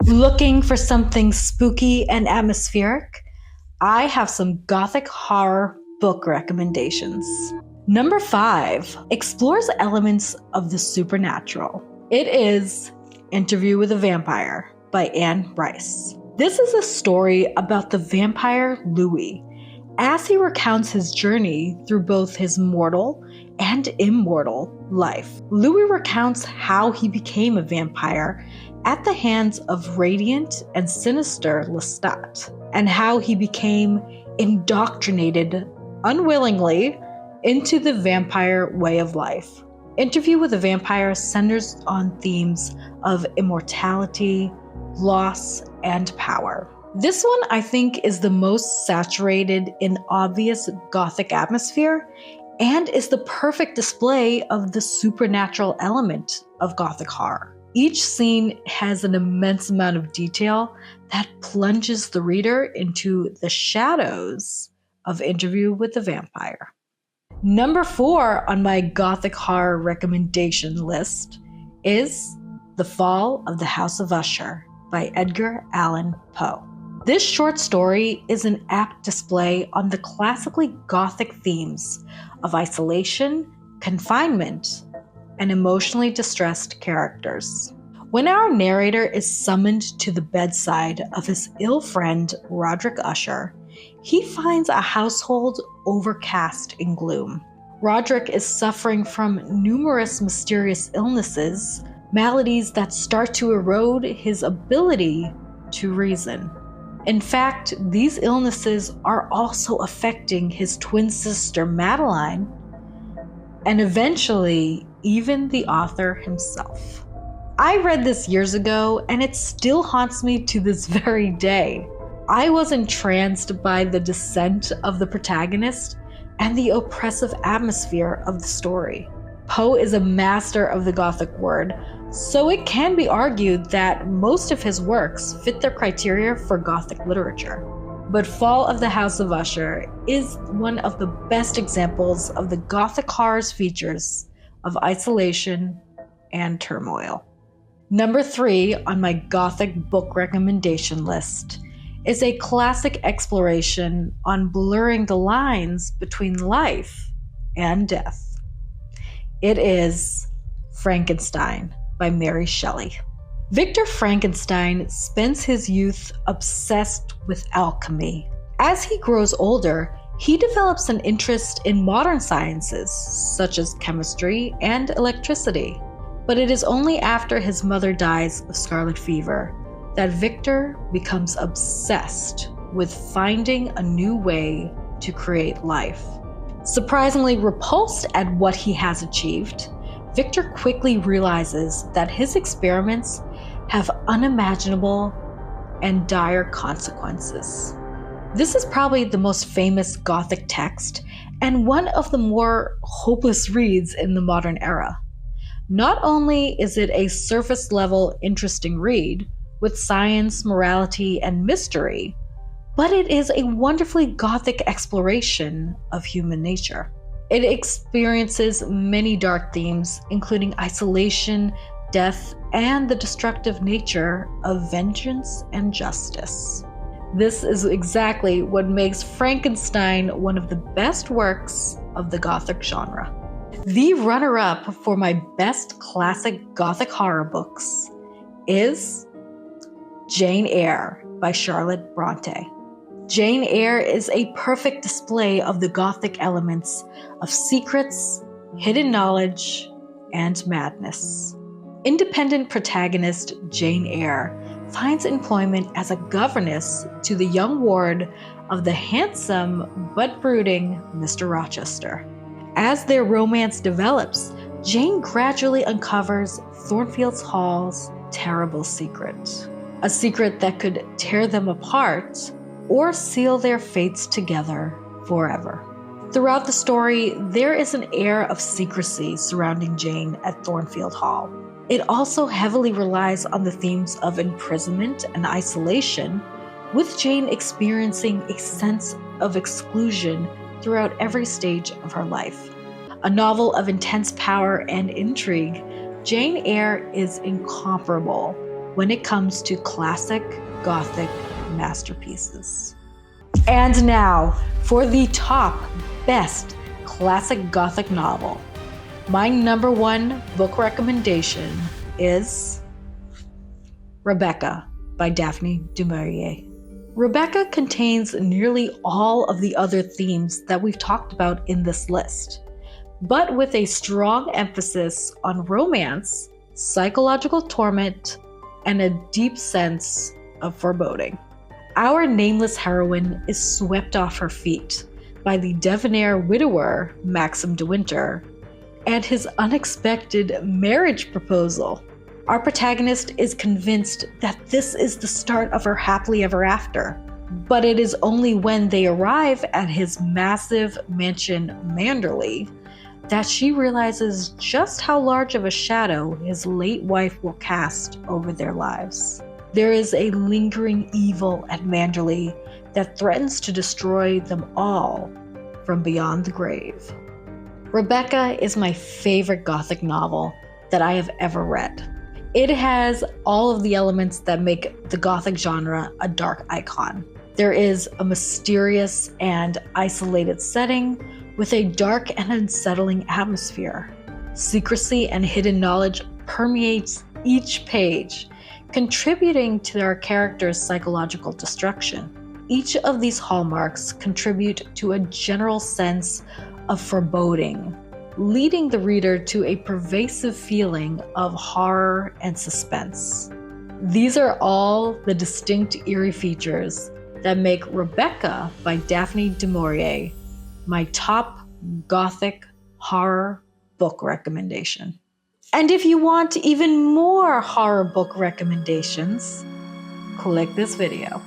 Looking for something spooky and atmospheric? I have some Gothic horror book recommendations. Number 5 explores elements of the supernatural. It is Interview with a Vampire by Anne Rice. This is a story about the vampire Louis, as he recounts his journey through both his mortal and immortal life. Louis recounts how he became a vampire at the hands of radiant and sinister Lestat, and how he became indoctrinated unwillingly into the vampire way of life. Interview with a Vampire centers on themes of immortality, loss, and power. This one, I think, is the most saturated in obvious Gothic atmosphere and is the perfect display of the supernatural element of Gothic horror. Each scene has an immense amount of detail that plunges the reader into the shadows of Interview with the Vampire. Number 4 on my Gothic horror recommendation list is The Fall of the House of Usher by Edgar Allan Poe. This short story is an apt display on the classically Gothic themes of isolation, confinement, and emotionally distressed characters. When our narrator is summoned to the bedside of his ill friend Roderick Usher, he finds a household overcast in gloom. Roderick is suffering from numerous mysterious illnesses, maladies that start to erode his ability to reason. In fact, these illnesses are also affecting his twin sister Madeline, and eventually even the author himself. I read this years ago, and it still haunts me to this very day. I was entranced by the descent of the protagonist and the oppressive atmosphere of the story. Poe is a master of the Gothic word, so it can be argued that most of his works fit their criteria for Gothic literature. But Fall of the House of Usher is one of the best examples of the Gothic horror's features of isolation and turmoil. Number 3 on my Gothic book recommendation list is a classic exploration on blurring the lines between life and death. It is Frankenstein by Mary Shelley. Victor Frankenstein spends his youth obsessed with alchemy. As he grows older, he develops an interest in modern sciences, such as chemistry and electricity. But it is only after his mother dies of scarlet fever that Victor becomes obsessed with finding a new way to create life. Surprisingly repulsed at what he has achieved, Victor quickly realizes that his experiments have unimaginable and dire consequences. This is probably the most famous Gothic text and one of the more hopeless reads in the modern era. Not only is it a surface-level interesting read with science, morality, and mystery, but it is a wonderfully Gothic exploration of human nature. It experiences many dark themes, including isolation, death, and the destructive nature of vengeance and justice. This is exactly what makes Frankenstein one of the best works of the Gothic genre. The runner-up for my best classic Gothic horror books is Jane Eyre by Charlotte Brontë. Jane Eyre is a perfect display of the Gothic elements of secrets, hidden knowledge, and madness. Independent protagonist Jane Eyre finds employment as a governess to the young ward of the handsome but brooding Mr. Rochester. As their romance develops, Jane gradually uncovers Thornfield Hall's terrible secret. A secret that could tear them apart or seal their fates together forever. Throughout the story, there is an air of secrecy surrounding Jane at Thornfield Hall. It also heavily relies on the themes of imprisonment and isolation, with Jane experiencing a sense of exclusion throughout every stage of her life. A novel of intense power and intrigue, Jane Eyre is incomparable when it comes to classic Gothic masterpieces. And now for the top best classic Gothic novel. My number one book recommendation is Rebecca by Daphne DuMaurier. Rebecca contains nearly all of the other themes that we've talked about in this list, but with a strong emphasis on romance, psychological torment, and a deep sense of foreboding. Our nameless heroine is swept off her feet by the debonair widower Maxim de Winter and his unexpected marriage proposal. Our protagonist is convinced that this is the start of her happily ever after, but it is only when they arrive at his massive mansion Manderley that she realizes just how large of a shadow his late wife will cast over their lives. There is a lingering evil at Manderley that threatens to destroy them all from beyond the grave. Rebecca is my favorite Gothic novel that I have ever read. It has all of the elements that make the Gothic genre a dark icon. There is a mysterious and isolated setting with a dark and unsettling atmosphere. Secrecy and hidden knowledge permeates each page, contributing to our characters' psychological destruction. Each of these hallmarks contribute to a general sense of foreboding, leading the reader to a pervasive feeling of horror and suspense. These are all the distinct eerie features that make Rebecca by Daphne DuMaurier my top Gothic horror book recommendation. And if you want even more horror book recommendations, click this video.